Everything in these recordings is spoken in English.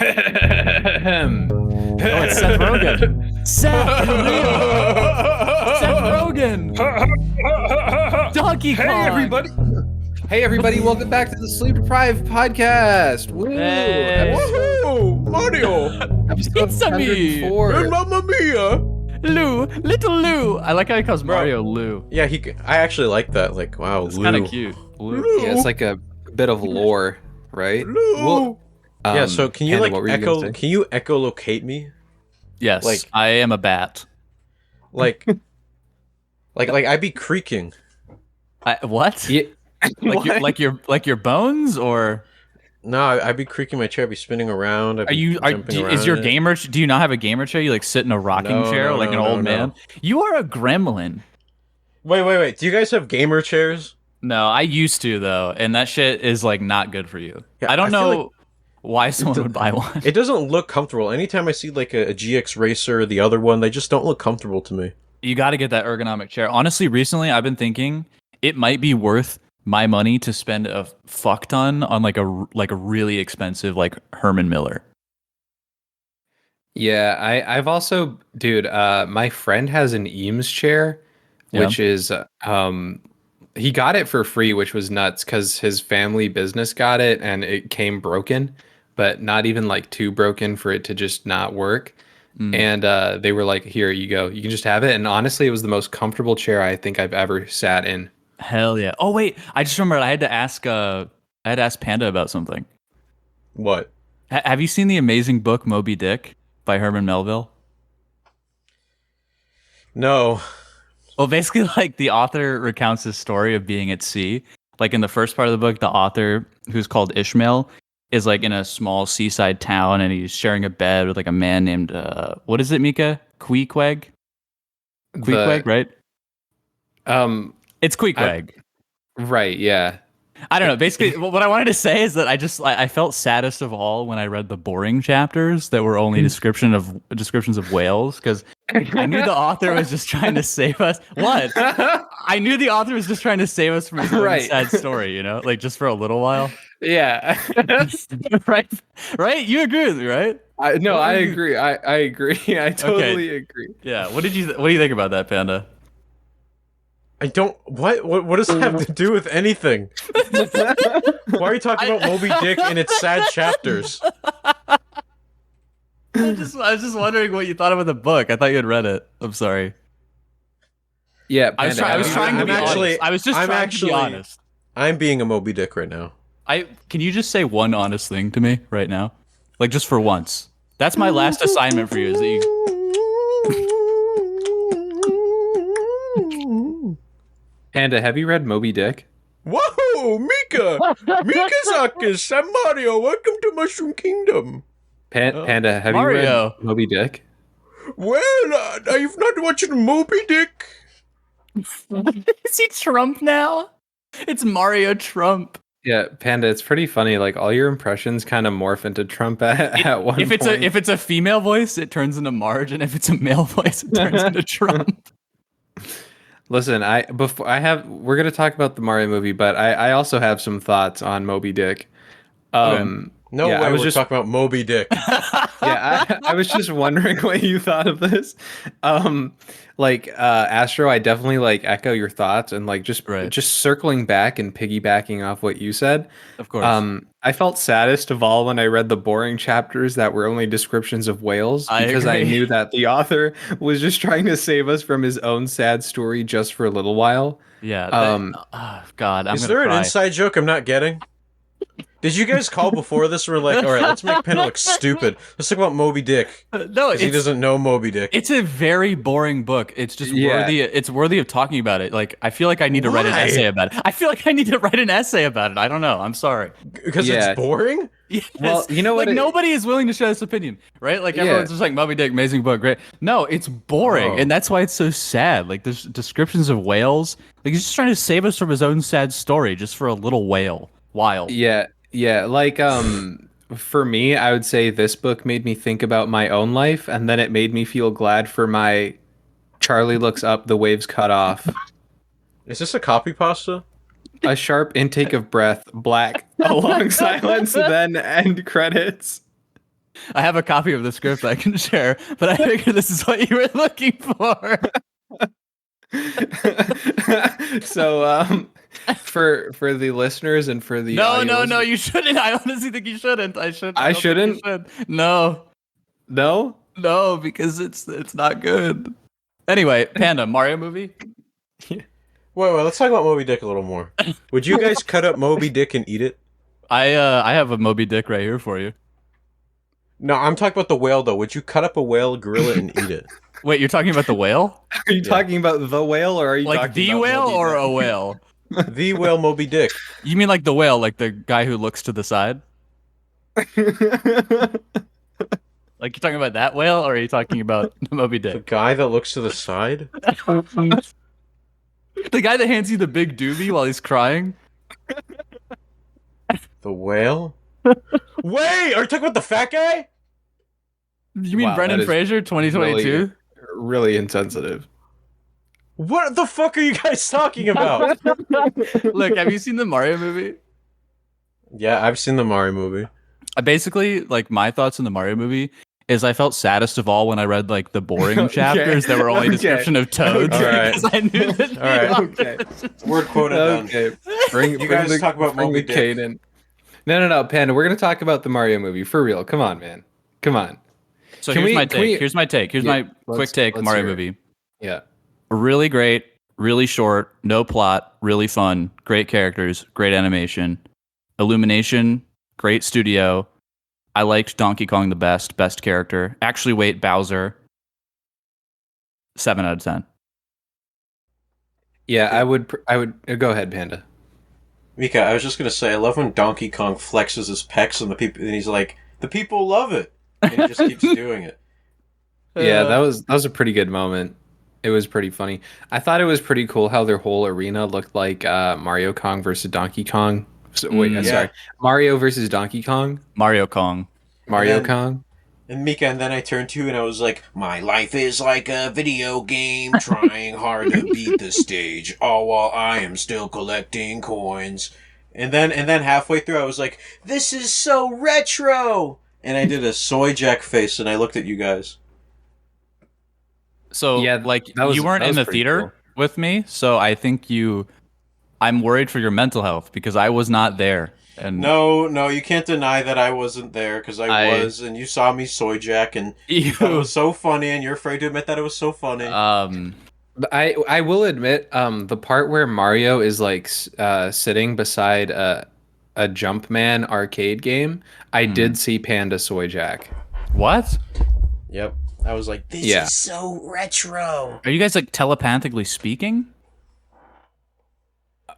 Oh, it's Seth Rogen. Seth Rogen. Donkey Kong. Hey everybody, welcome back to the Sleep Deprived podcast. Woo! Hey. Woohoo! Mario! Episode It's a me. 104. And Mamma Mia! Lou, little Lou. I like how he calls Bro. Mario Lou. Yeah, I actually like that. Like, wow, It's Lou. kind of cute. Lou. Yeah, it's like a bit of lore, right? Lou! Well, yeah, so can you Panda, what were you gonna say? can you echolocate me? Yes, Like- I am a bat. Like, like I'd be creaking. What? Yeah. Like your bones, or No, I'd be creaking my chair, I'd be spinning around. I'd be jumping around is your in it. gamer? Do you not have a gamer chair? You like sit in a rocking No, chair no, like no, an old no, man? no. You are a gremlin. Wait. Do you guys have gamer chairs? No, I used to though, and that shit is like not good for you. Yeah, I don't I feel know why someone would buy one. It doesn't look comfortable. Anytime I see like a GX Racer or the other one, they just don't look comfortable to me. You got to get that ergonomic chair. Honestly, recently I've been thinking it might be worth my money to spend a fuck ton on like a really expensive like Herman Miller. Yeah, I've also, dude, my friend has an Eames chair, which is, he got it for free, which was nuts because his family business got it and it came broken, but not even like too broken for it to just not work. And they were like, here you go, you can just have it. And honestly, it was the most comfortable chair I think I've ever sat in. Hell yeah! Oh wait, I just remembered I had to ask Panda about something. What? Have you seen the amazing book Moby Dick by Herman Melville? No. Well, basically, like the author recounts his story of being at sea. Like in the first part of the book, the author, who's called Ishmael, is like in a small seaside town, and he's sharing a bed with like a man named what is it, Mika? Queequeg, right? It's Queequeg. Right, yeah. I don't know. Basically, what I wanted to say is that I felt saddest of all when I read the boring chapters that were only descriptions of whales, because I knew the author was just trying to save us. What? I knew the author was just trying to save us from his own sad story, you know, like just for a little while. Yeah. Right? You agree with me, right? I agree. I agree. I totally agree. Yeah. What do you think about that, Panda? I don't. What does that have to do with anything? Why are you talking about Moby Dick and its sad chapters? I was just wondering what you thought about the book. I thought you had read it. I'm sorry. Yeah, I was trying to be honest. I was just trying to be honest. I'm being a Moby Dick right now. Can you just say one honest thing to me right now? Like just for once. That's my last assignment for you. Is that you... Panda, have you read Moby Dick? Whoa, Mika! Mikasacus! I'm Mario. Welcome to Mushroom Kingdom. Panda, have you Mario. read Moby Dick? Well, I've not watched Moby Dick. Is he Trump now? It's Mario Trump. Yeah, Panda, it's pretty funny. Like all your impressions kind of morph into Trump at one point. If it's a female voice, it turns into Marge, and if it's a male voice, it turns into Trump. Listen, we're gonna talk about the Mario movie, but I also have some thoughts on Moby Dick. No way. I was we're just talking about Moby Dick. I was just wondering what you thought of this. Astro, I definitely like echo your thoughts and like just circling back and piggybacking off what you said. Of course. I felt saddest of all when I read the boring chapters that were only descriptions of whales because I knew that the author was just trying to save us from his own sad story just for a little while. Yeah. God, Is there an inside joke I'm not getting? Did you guys call before this? We're like, all right, let's make Panda look stupid. Let's talk about Moby Dick. No, he doesn't know Moby Dick. It's a very boring book. It's just worthy. It's worthy of talking about it. Like, I feel like I need to write an essay about it. I don't know. I'm sorry. Because it's boring? Yes. Well, you know what? Like, nobody is willing to share this opinion, right? Like, everyone's just like, Moby Dick, amazing book, great. No, it's boring. And that's why it's so sad. Like, there's descriptions of whales. Like, he's just trying to save us from his own sad story just for a little whale. Wild. Yeah, like for me, I would say this book made me think about my own life, and then it made me feel glad for my Charlie looks up, the waves cut off. Is this a copy pasta? A sharp intake of breath, black, a long silence, then end credits. I have a copy of the script I can share, but I figured this is what you were looking for. So for the listeners and for the No, you shouldn't. I honestly think you shouldn't. I shouldn't. I don't think you shouldn't? should. No, because it's not good. Anyway, Panda, Mario movie. Wait, let's talk about Moby Dick a little more. Would you guys cut up Moby Dick and eat it? I have a Moby Dick right here for you. No, I'm talking about the whale though. Would you cut up a whale, grill it, and eat it? Wait, you're talking about the whale? Are you talking about the whale, or are you Like talking the about whale Moby or Dick? a whale? The whale Moby Dick. You mean like the whale, like the guy who looks to the side? Like you're talking about that whale, or are you talking about Moby The Dick? guy that looks to the side? The guy that hands you the big doobie while he's crying? The whale? Wait, are you talking about the fat guy? You mean Wow, Brendan that is Fraser, 2022? Really insensitive. What the fuck are you guys talking about? Look, have you seen the Mario movie? Yeah, I've seen the Mario movie. Basically, like my thoughts on the Mario movie is I felt saddest of all when I read like the boring chapters that were only a description of toads. All right. Because I knew that. All right. Okay. Word quoted done. Okay. Bring You guys talk about bring Moby the Dick. cane in. No, Panda. We're gonna talk about the Mario movie for real. Come on, man. Come on. So Can here's we- my can take. we- Here's my take. Here's Yeah, my quick take. let's Mario hear it. movie. Yeah. Really great, really short, no plot, really fun, great characters, great animation, illumination, great studio. I liked Donkey Kong the best character. Actually, wait, Bowser. 7 out of 10. Yeah, I would go ahead, Panda. Mika, I was just gonna say, I love when Donkey Kong flexes his pecs and he's like, the people love it, and he just keeps doing it. Yeah, that was a pretty good moment. It was pretty funny. I thought it was pretty cool how their whole arena looked like Mario Kong versus Donkey Kong. Sorry, Mario versus Donkey Kong. Mario Kong. Mario And then- Kong. And Mika, and then I turned to you and I was like, my life is like a video game, trying hard to beat the stage, all while I am still collecting coins. And then halfway through I was like, this is so retro! And I did a soy jack face and I looked at you guys. So, Yeah, like, that was- you weren't that in was the pretty theater cool. with me, so I think I'm worried for your mental health because I was not there. And No, you can't deny that I wasn't there, because I was, and you saw me soy jack, and you thought it was so funny, and you're afraid to admit that it was so funny. But I will admit, the part where Mario is like sitting beside a Jumpman arcade game, I did see Panda Soy Jack. what? Yep. I was like, this Yeah. is so retro. Are you guys like telepathically speaking?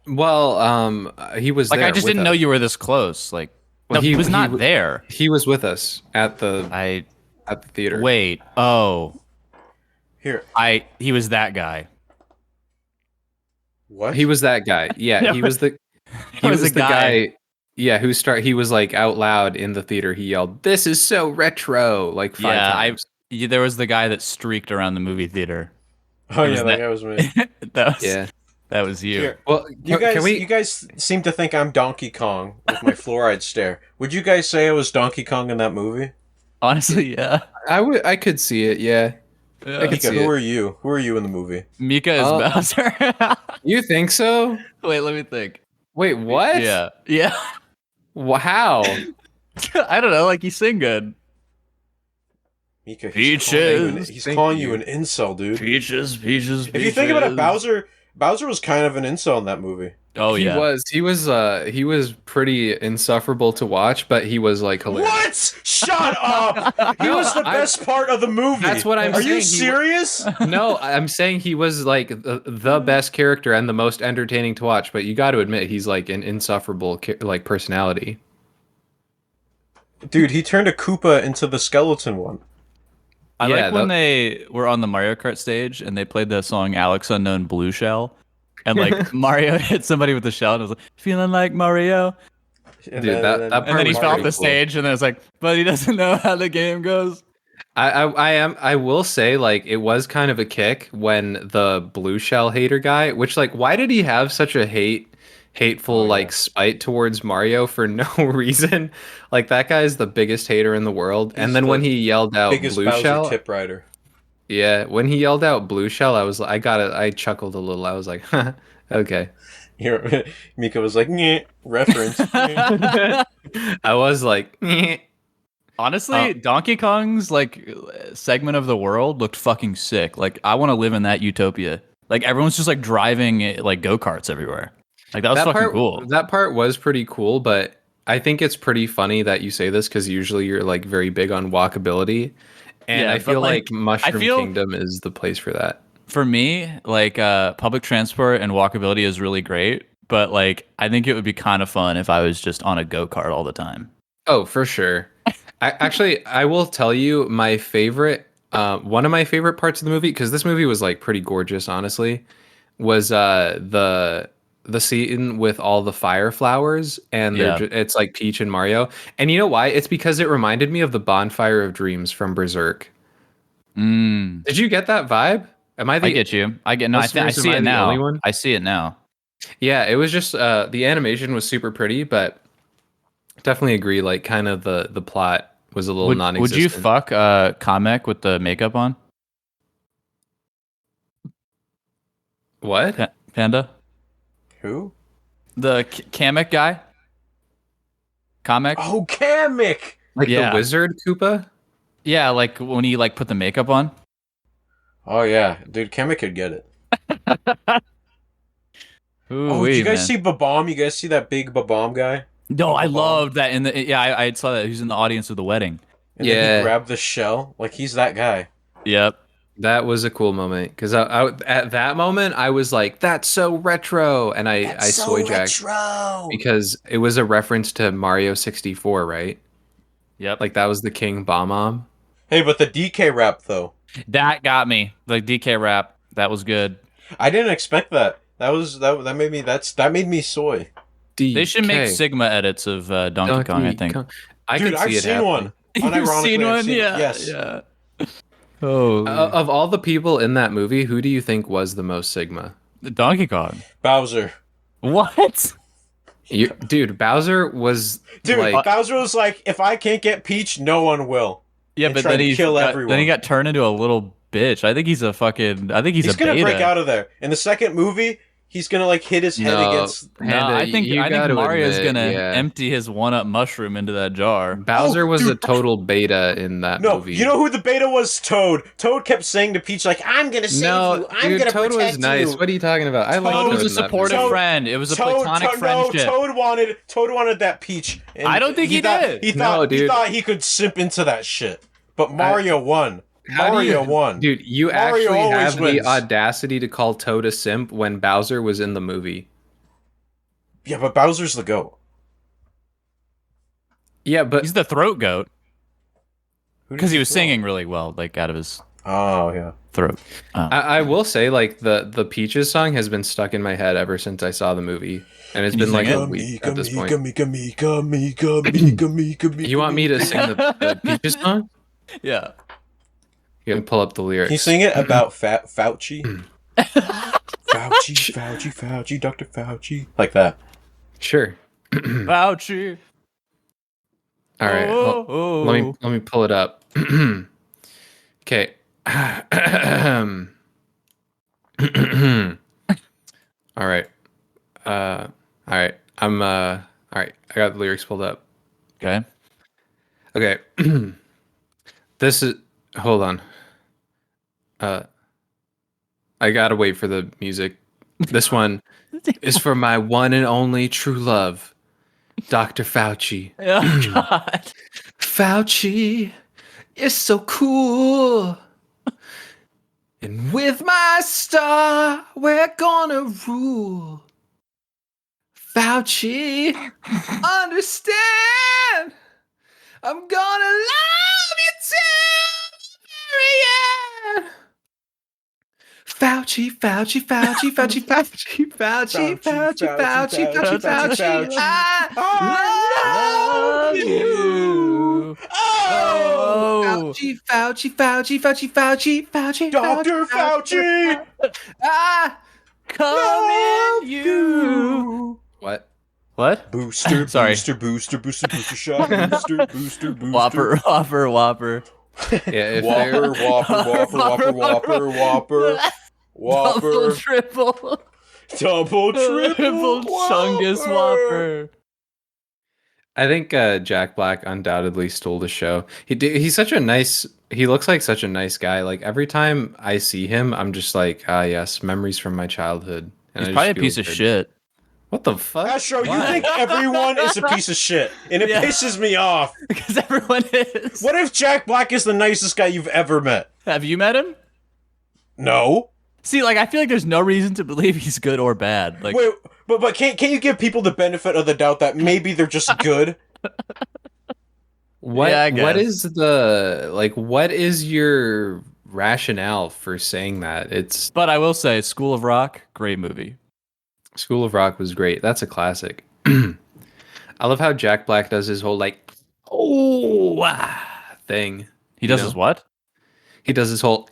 Well, he was Like, there I just with didn't know us. you were this close. Like, Well, no, he was not w- there. He was with us at the theater. Wait. Oh, Here. he was that guy. What? He was that guy. Yeah, No, he was the He was a guy. Yeah, he was like out loud in the theater. He yelled, "This is so retro!" like 5 times. There was the guy that streaked around the movie theater. Oh, was yeah, that- that was me. That was you. Here. Well, You guys, can we? you guys seem to think I'm Donkey Kong with my fluoride stare. Would you guys say I was Donkey Kong in that movie? Honestly, yeah. I could see it. Yeah, I could Mika, see who it. are you? Who are you in the movie? Mika is Oh. Bowser. You think so? Wait, let me think. Wait, what? Yeah. Wow. I don't know. Like, you sing good. Mika, Peaches. he's Thank calling you you. an incel, dude. Peaches. If you think about it, Bowser was kind of an incel in that movie. Oh, He yeah. he was pretty insufferable to watch, but he was like hilarious. What? Shut up! He was the best part of the movie. That's what I'm Are saying. you He serious? No, I'm saying he was like the best character and the most entertaining to watch, but you got to admit he's like an insufferable like personality. Dude, he turned a Koopa into the skeleton one. I Yeah, like when they were on the Mario Kart stage and they played the song Alex Unknown Blue Shell. And like Mario hit somebody with the shell and was like, feeling like Mario. And Dude, that And part then he was fell off pretty the cool. stage and then it's like, but he doesn't know how the game goes. I will say like it was kind of a kick when the blue shell hater guy, which like why did he have such a hate hateful spite towards Mario for no reason. Like that guy's the biggest hater in the world. He's and then when he yelled out biggest Blue Bowser Shell, tip rider. yeah, when he yelled out Blue Shell, I chuckled a little. I was like, okay. Mika was like, "Nyeh," reference. Nyeh. I was like, "Nyeh." Honestly, Donkey Kong's segment of the world looked fucking sick. Like I want to live in that utopia. Like everyone's just like driving go-karts everywhere. Like that was fucking cool. That part was pretty cool, but I think it's pretty funny that you say this because usually you're like very big on walkability. And Yeah, I feel but, like Mushroom Kingdom is the place for that. For me, public transport and walkability is really great, but like I think it would be kind of fun if I was just on a go-kart all the time. Oh, for sure. I will tell you my favorite, one of my favorite parts of the movie, because this movie was like pretty gorgeous, honestly, was the scene with all the fire flowers and it's like Peach and Mario. And you know why? It's because it reminded me of the Bonfire of Dreams from Berserk. Did you get that vibe? I get you. I see it now. I see it now. Yeah, it was just the animation was super pretty, but definitely agree. Like, kind of the plot was a little non-existent. Would you fuck Kamek with the makeup on? What? Panda? Who? The Kamek guy? Kamek? Oh, Kamek! Like the wizard Koopa? Yeah, like when he put the makeup on. Oh yeah, dude, Kamek could get it. Did you guys see Babam? You guys see that big Babam guy? No, I loved that. I saw that. He was in the audience of the wedding. And then he grabbed the shell. Like, he's that guy. Yep. That was a cool moment. Because at that moment, I was like, that's so retro. And I soy jacked. Because it was a reference to Mario 64, right? Yep. Like, that was the King Bomb. Hey, but the DK rap, though. That got me. The DK rap. That was good. I didn't expect that. That made me soy. DK. They should make Sigma edits of Donkey Kong, I think. I've seen one. You've seen one? Yeah. Yes. Yeah. Oh. Of all the people in that movie, who do you think was the most Sigma? Donkey Kong. Bowser. What? Dude, Bowser was Bowser was like, if I can't get Peach, no one will. Yeah, but then he got turned into a little bitch. I think he's a he's gonna break out of there. In the second movie, he's gonna hit his head against. I think Mario's gonna empty his 1-up mushroom into that jar. Bowser was a total beta in that movie. You know who the beta was? Toad. Toad kept saying to Peach, like, I'm gonna save you. I'm gonna Toad protect was nice. you. What are you talking about? Toad was a supportive friend. It was a platonic friendship. Toad wanted that Peach. And I don't think he did. He thought he could simp into that shit. But Mario won. Mario won. Dude, you Mario actually have wins. the audacity to call Toad a simp when Bowser was in the movie. Yeah, but Bowser's the GOAT. Yeah, but he's the throat goat. Because he was singing really well, out of his throat. I will say, the Peaches song has been stuck in my head ever since I saw the movie. And it's been a week at this point. You want me to sing the Peaches song? Yeah. You can pull up the lyrics. Can you sing it about Fauci? Fauci, Dr. Fauci. Like that. Sure. Fauci. All right. Let me pull it up. Okay. All right. All right. All right. I got the lyrics pulled up. Okay. Okay. Hold on. I gotta wait for the music. This one is for my one and only true love, Dr. Fauci. Oh, God. Fauci is so cool. And with my star, we're gonna rule. Fauci, understand. I'm gonna love you till the very end. Fauci, Fauci, Fauci, Fauci, Fauci, Fauci, Fauci, Fauci, Fauci, Fauci. I love you. Oh, Fauci, Fauci, Fauci, Fauci, Fauci, Fauci, Dr. Fauci. I come in you. What? What? Booster, Sorry. booster shot. Booster. Whopper. Yeah, if Whopper, Double, triple. Double, triple, Chungus Whopper. I think Jack Black undoubtedly stole the show. He's such a nice. He looks like such a nice guy. Like every time I see him, I'm just like, ah, yes, memories from my childhood. And He's I just probably a feel piece of good. shit. What the fuck? Astro, you Why? think everyone is a piece of shit, and it Yeah. pisses me off. Because everyone is. What if Jack Black is the nicest guy you've ever met? Have you met him? No. See, like, I feel like there's no reason to believe he's good or bad. Like, Wait, but can't you give people the benefit of the doubt that maybe they're just good? What? Yeah, I What guess. is what is your rationale for saying that? It's but I will say, School of Rock, great movie. School of Rock was great. That's a classic. I love how Jack Black does his whole like thing. He does his what? He does his whole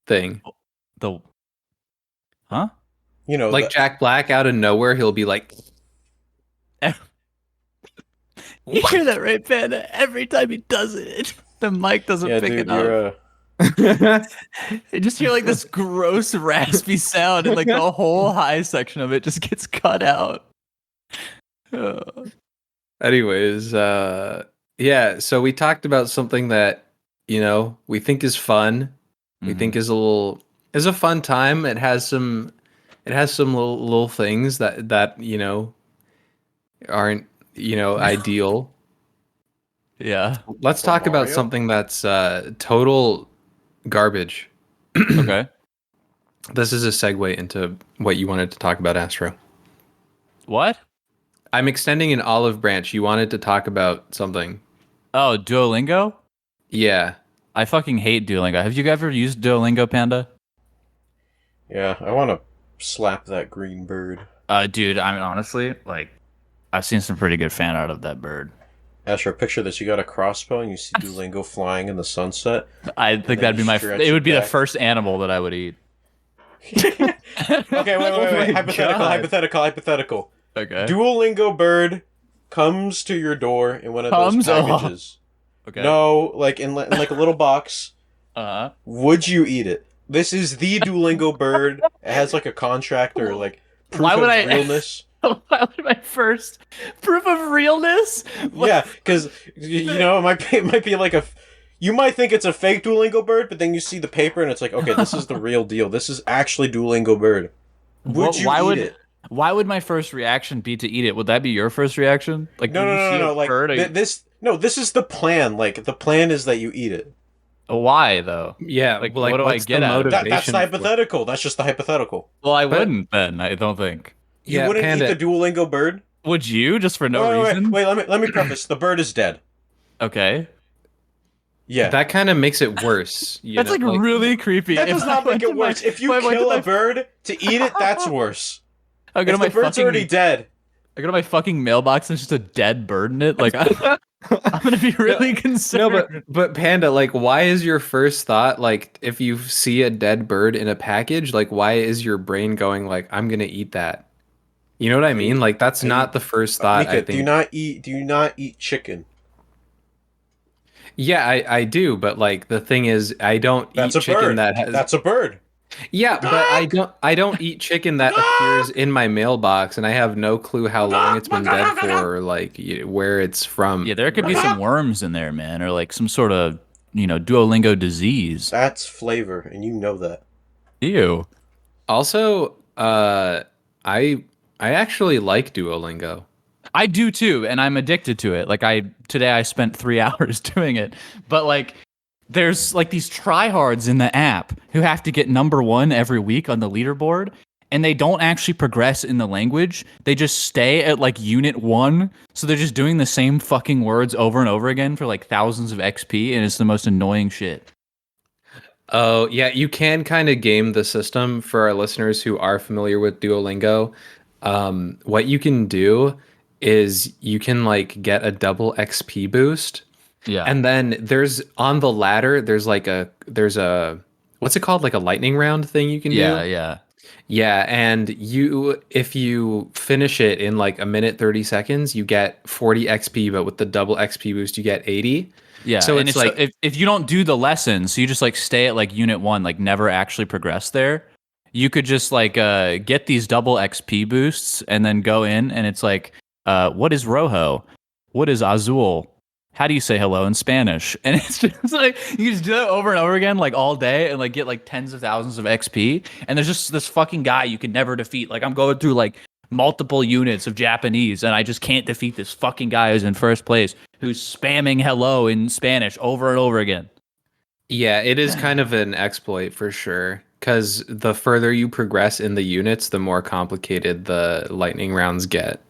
thing. Huh? You know, Like Jack Black out of nowhere, he'll be like, You hear that, right, Panda? Every time he does it, the mic doesn't yeah, pick dude, it up. you're You just hear like this gross raspy sound, and like the whole high section of it just gets cut out. anyways, yeah, so we talked about something that, we think is fun. We think is a fun time. It has some little things that aren't, ideal. Yeah. Let's talk about Mario? something that's total garbage. Okay. This is a segue into what you wanted to talk about, Astro. What? I'm extending an olive branch. You wanted to talk about something. Oh, Duolingo? Yeah. I fucking hate Duolingo. Have you ever used Duolingo, Panda? Yeah, I want to slap that green bird. Dude, I mean, honestly, like, I've seen some pretty good fan art of that bird. Astro, picture this. You got a crossbow and you see Duolingo flying in the sunset. I think that'd be it would be the first animal that I would eat. Okay, wait. my God. Hypothetical. Okay. Duolingo bird comes to your door in one of those packages. Okay. No, like in like a little box. Uh-huh. Would you eat it? This is the Duolingo bird. It has like a contract or like proof Why would of I- realness. Why would my first proof of realness? Yeah, because it might be like you might think it's a fake Duolingo bird, but then you see the paper and it's like, okay, this is the real deal. This is actually Duolingo bird. Would you eat it? Why would my first reaction be to eat it? Would that be your first reaction? Like, when you see No. a Like bird, this is the plan. Like the plan is that you eat it. why though? Yeah. Like, what do I what's the get out of it? motivation That's the for- hypothetical. That's just the hypothetical. Well, I wouldn't then. I don't think. You Yeah, wouldn't Panda. eat the Duolingo bird? Would you just for no Wait, reason? Wait, let me preface. The bird is dead. Okay. Yeah. That kind of makes it worse. That's like really creepy. That If does I not went make to it my- worse. If you I went to kill my- a bird to eat it, that's worse. I go If to my the bird's fucking already dead. I go to my fucking mailbox and there's just a dead bird in it. Like, I'm gonna be really concerned. No, but Panda, like, why is your first thought, like, if you see a dead bird in a package, like, why is your brain going like, I'm gonna eat that? You know what I mean? Like, that's not the first thought. Mika, I think. do you not eat chicken? Yeah, I do, but like the thing is, I don't That's eat a chicken bird. that has. That's a bird. Yeah, but I don't eat chicken that appears in my mailbox, and I have no clue how long it's been dead for, or like where it's from. Yeah, there could be some worms in there, man, or like some sort of Duolingo disease. That's flavor, and you know that. Ew. Also, I actually like Duolingo. I do too, and I'm addicted to it. Like today I spent 3 hours doing it. But like there's like these tryhards in the app who have to get number 1 every week on the leaderboard, and they don't actually progress in the language. They just stay at like unit 1. So they're just doing the same fucking words over and over again for like thousands of XP, and it's the most annoying shit. Oh, yeah, you can kind of game the system for our listeners who are familiar with Duolingo. What you can do is you can like get a double XP boost. Yeah. And then there's on the ladder, there's a what's it called? Like a lightning round thing you can do. Yeah. Yeah, and if you finish it in like a minute 30 seconds, you get 40 XP, but with the double XP boost, you get 80. Yeah, So and it's if so, like, if you don't do the lessons, so you just like stay at like unit 1, like never actually progress there, you could just like get these double XP boosts and then go in and it's like what is rojo? What is azul? How do you say hello in Spanish? And it's just like you just do it over and over again like all day and like get like tens of thousands of XP and there's just this fucking guy you can never defeat. Like I'm going through like multiple units of Japanese and I just can't defeat this fucking guy who's in first place who's spamming hello in Spanish over and over again. yeah, it is kind of an exploit for sure. Because the further you progress in the units, the more complicated the lightning rounds get.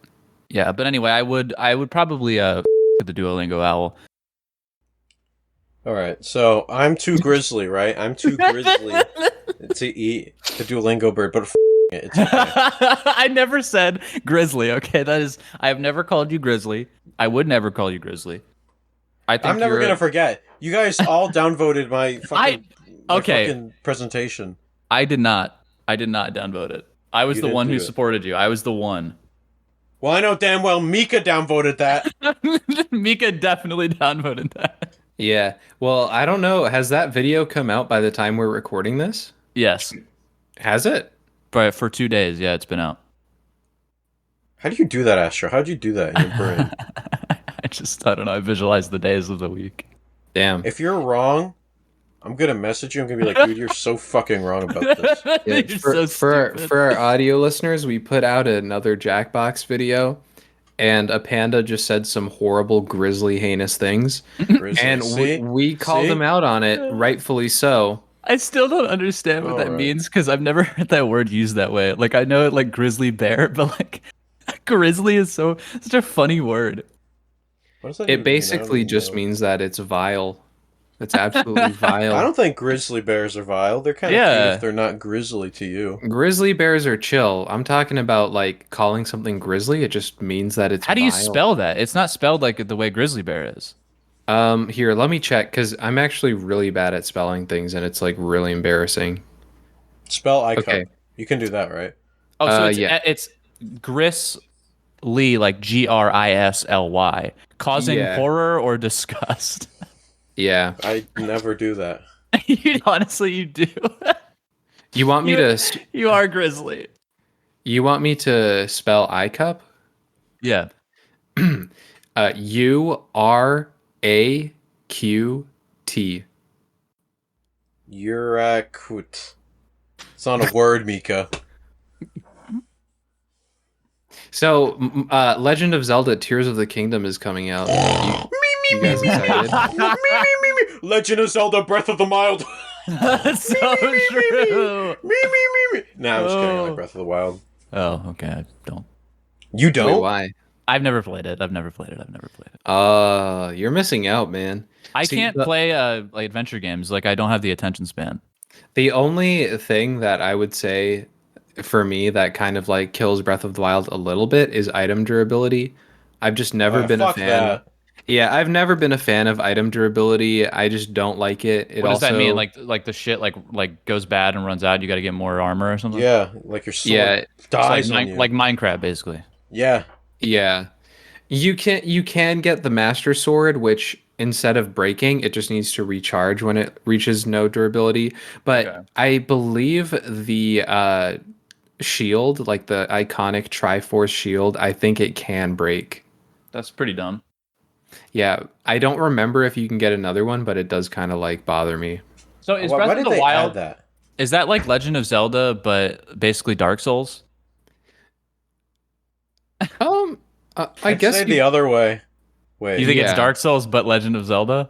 Yeah, but anyway, I would probably the Duolingo owl. All right, so I'm too grizzly, right? I'm too grizzly to eat the Duolingo bird, but it's okay. I never said grizzly. Okay, I have never called you grizzly. I would never call you grizzly. I think I'm never gonna forget. You guys all downvoted my fucking fucking presentation. I did not. I did not downvote it. I was You the didn't one do who it. supported you. I was the one. Well, I know damn well Mika downvoted that. Mika definitely downvoted that. Yeah. Well, I don't know. Has that video come out by the time we're recording this? Yes, Has it? but for 2 days, yeah, it's been out. How do you do that, Astro? How'd you do that in your brain? I don't know. I visualize the days of the week. Damn. If you're wrong, I'm gonna message you. I'm gonna be like, dude, you're so fucking wrong about this. Yeah, You're so stupid. for our audio listeners, we put out another Jackbox video, and Apanda just said some horrible, grisly, heinous things, Grizzly. and See? we called See? him out on it, rightfully so. I still don't understand what that Alright. means because I've never heard that word used that way. Like I know it like grizzly bear, but like grizzly is such a funny word. What does that even It mean? I basically don't even just know. means that it's vile. It's absolutely vile. I don't think grizzly bears are vile. They're kind of Yeah. cute if they're not grizzly to you. Grizzly bears are chill. I'm talking about like calling something grizzly. It just means that it's How do you vile. spell that? It's not spelled like the way grizzly bear is. Here, let me check because I'm actually really bad at spelling things, and it's like really embarrassing. Spell icon. Okay. You can do that, right? Oh, so yeah. it's grisly, like GRISLY, causing Yeah. horror or disgust. Yeah. I never do that. Honestly, you do. You want me to? You are grizzly. You want me to spell iCup? Yeah. URAQT. Urakut. It's not a word, Mika. So, Legend of Zelda: Tears of the Kingdom is coming out. You guys excited? Legend of Zelda: Breath of the Wild. That's so true. Nah, I'm just kidding. I like Breath of the Wild. Oh, okay. I don't. You Wait, don't? why? I've never played it. I've never played it. You're missing out, man. I See, can't play like adventure games. Like I don't have the attention span. The only thing that I would say for me that kind of like kills Breath of the Wild a little bit is item durability. I've just never been a fuck fan. that. Yeah, I've never been a fan of item durability. I just don't like it. What does that mean? Like the shit like goes bad and runs out. You got to get more armor or something. Yeah, like your sword Yeah, dies It's on you. like Minecraft basically. Yeah. yeah. You can get the Master Sword, which instead of breaking, it just needs to recharge when it reaches no durability. But Okay. I believe the shield, like the iconic Triforce shield, I think it can break. That's pretty dumb. Yeah, I don't remember if you can get another one, but it does kind of like bother me. So is Why Breath did of the they Wild add that? is that like Legend of Zelda but basically Dark Souls? I I'd guess say the other way. Wait. You think it's Yeah. Dark Souls but Legend of Zelda?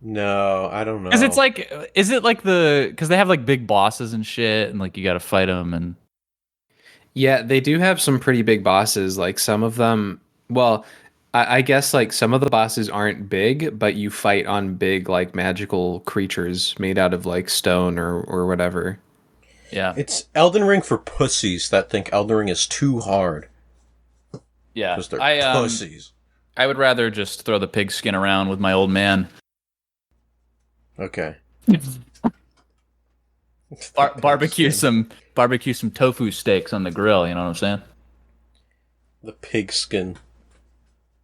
No, I don't know. Because it's like, is it like because they have like big bosses and shit, and like you got to fight them, and Yeah, they do have some pretty big bosses. Like some of them, well, I guess like some of the bosses aren't big, but you fight on big like magical creatures made out of like stone or whatever. yeah, It's Elden Ring for pussies that think Elden Ring is too hard. yeah. Because they're pussies. I would rather just throw the pig skin around with my old man. Okay. barbecue skin. some tofu steaks on the grill. You know what I'm saying? The pig skin.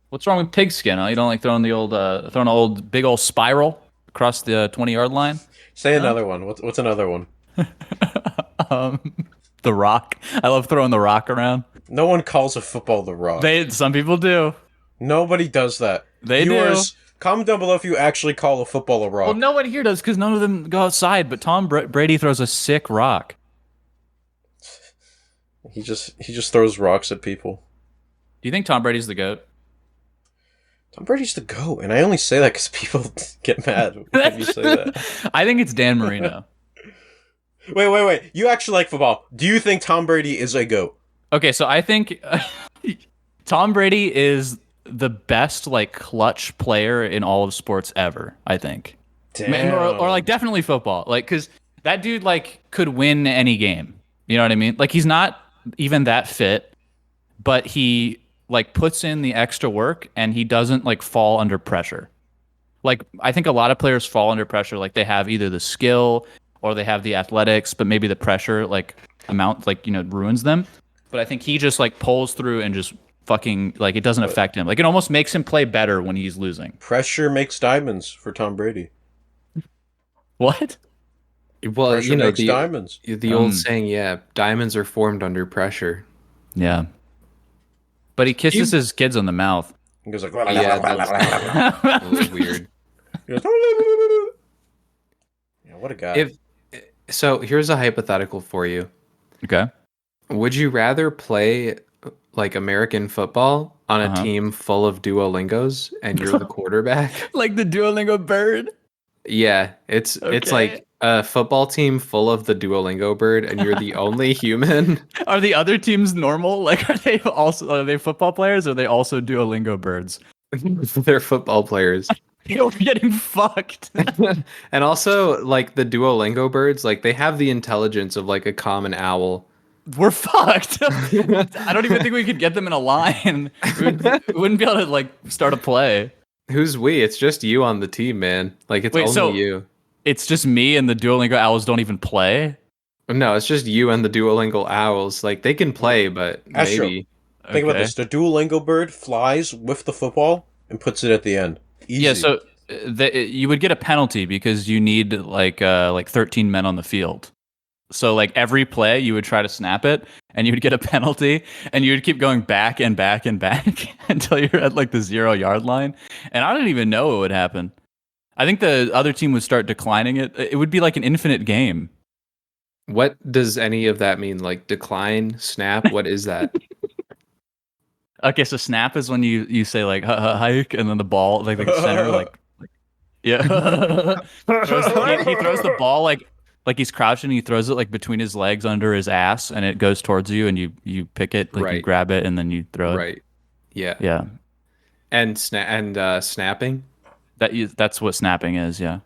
What's wrong with pigskin? Huh? You don't like throwing an old big old spiral across the 20-yard line? Say another one. What's another one? um, the rock. I love throwing the rock around. No one calls a football the rock. Some people do. Nobody does that. They Viewers, do. Comment down below if you actually call a football a rock. Well, no one here does because none of them go outside. But Tom Brady throws a sick rock. He just throws rocks at people. Do you think Tom Brady's the GOAT? Tom Brady's the GOAT, and I only say that because people get mad when you say that. I think it's Dan Marino. Wait. You actually like football. Do you think Tom Brady is a GOAT? Okay, so I think Tom Brady is the best like clutch player in all of sports ever, I think. Damn. Or like definitely football. Like cuz that dude like could win any game. You know what I mean? Like he's not even that fit, but he like puts in the extra work and he doesn't like fall under pressure. Like I think a lot of players fall under pressure like they have either the skill or they have the athletics, but maybe the pressure like amount like, ruins them. But I think he just like pulls through and just fucking like it doesn't affect him. Like it almost makes him play better when he's losing. Pressure makes diamonds for Tom Brady. What? Well, Pressure makes diamonds. The old saying, yeah, diamonds are formed under pressure. Yeah. But he kisses his kids on the mouth. He goes like, yeah, that's a little weird. He goes, yeah, what a guy. So here's a hypothetical for you. Okay. Would you rather play like American football on a team full of Duolingos and you're the quarterback? Like the Duolingo bird? Yeah, it's like a football team full of the Duolingo bird and you're the only human. Are the other teams normal? Like are they football players or are they also Duolingo birds? They're football players. You're getting fucked. And also like the Duolingo birds, like they have the intelligence of like a common owl. We're fucked. I don't even think we could get them in a line. We wouldn't be able to like start a play. Who's we? It's just you on the team, man. Like it's only you. It's just me and the Duolingo owls don't even play? No, it's just you and the Duolingo owls. Like they can play, but maybe. Think about this. The Duolingo bird flies with the football and puts it at the end. Easy. Yeah, so you would get a penalty because you need like 13 men on the field. So like every play you would try to snap it and you would get a penalty and you would keep going back and back and back until you're at like the 0-yard line. And I don't even know what would happen. I think the other team would start declining it. It would be like an infinite game. What does any of that mean? Like decline, snap? What is that? Okay, so snap is when you say like hike and then the ball like the center like yeah. He throws the ball like he's crouching and he throws it like between his legs under his ass and it goes towards you and you pick it like you grab it and then you throw it. Right. Yeah. Yeah. And snapping? That's what snapping is, yeah.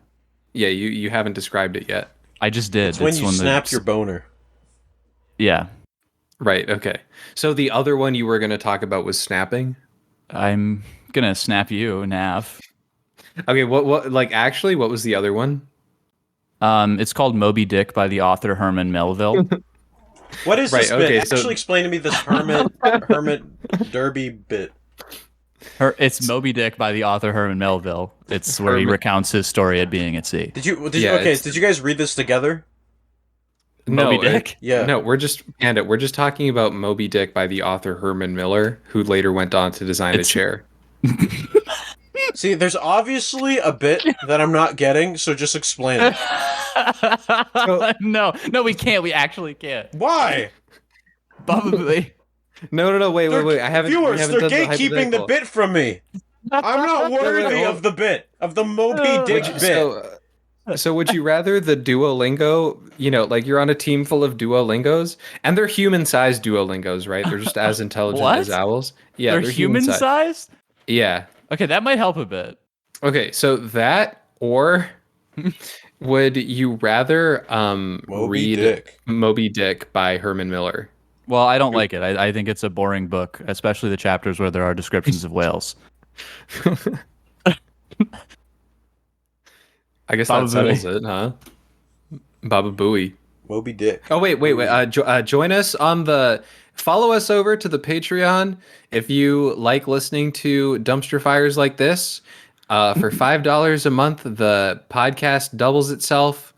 Yeah, you haven't described it yet. I just did. It's when you snap your boner. Yeah. Right, okay. So the other one you were going to talk about was snapping? I'm going to snap you, Nav. Okay, what was the other one? It's called Moby Dick by the author Herman Melville. What is this bit? Actually explain to me this Hermit Derby bit. It's Moby Dick by the author Herman Melville. It's where he recounts his story at being at sea. Did you guys read this together? Moby Dick? Yeah. No, we're just talking about Moby Dick by the author Herman Miller, who later went on to design a chair. See, there's obviously a bit that I'm not getting, so just explain it. No, we can't. We actually can't. Why? Probably. No, wait. I haven't. Viewers, they're gatekeeping the bit from me. I'm not worthy of the bit, of the Moby Dick bit. So would you rather the Duolingo, like you're on a team full of Duolingos, and they're human-sized Duolingos, right? They're just as intelligent as owls. Yeah, they're human-sized? Yeah. Okay, that might help a bit. Okay, so that, or would you rather read Moby Dick by Herman Miller? Well, I don't like it. I think it's a boring book, especially the chapters where there are descriptions of whales. I guess that settles it, huh? Baba Booey. Moby Dick. Oh wait. Join us on the. Follow us over to the Patreon if you like listening to dumpster fires like this. For $5 a month, the podcast doubles itself.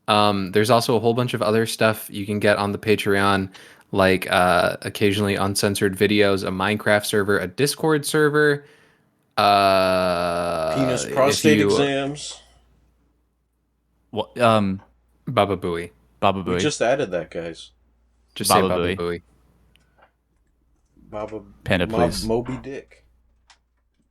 There's also a whole bunch of other stuff you can get on the Patreon, like occasionally uncensored videos, a Minecraft server, a Discord server. Penis prostate exams. What? Baba Booey. Baba We Booey. just added that, guys. Just Baba say Baba Booey. Booey. Baba Panda, please. Moby Dick.